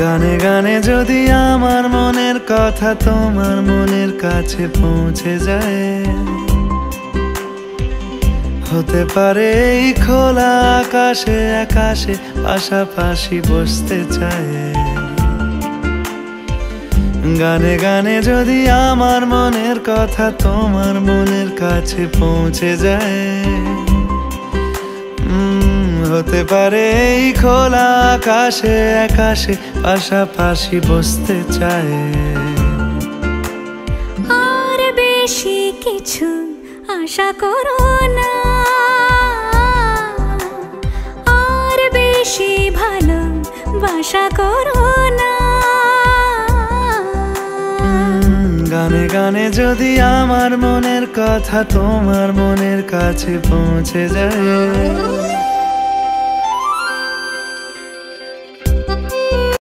গানে গানে যদি আমার মনের কথা তোমার মনের কাছে পৌঁছে যায়, হতে পারে এই খোলা আকাশে আকাশে পাশাপাশি বসতে চায়। গানে গানে যদি আমার মনের কথা তোমার মনের কাছে পৌঁছে যায়, হতে পারে এই খোলা আকাশে আকাশে পাশাপাশি বসতে চায়। আর বেশি কিছু আশা করো না, আর বেশি ভালোবাসা করো না। গানে গানে যদি আমার মনের কথা তোমার মনের কাছে পৌঁছে যায়,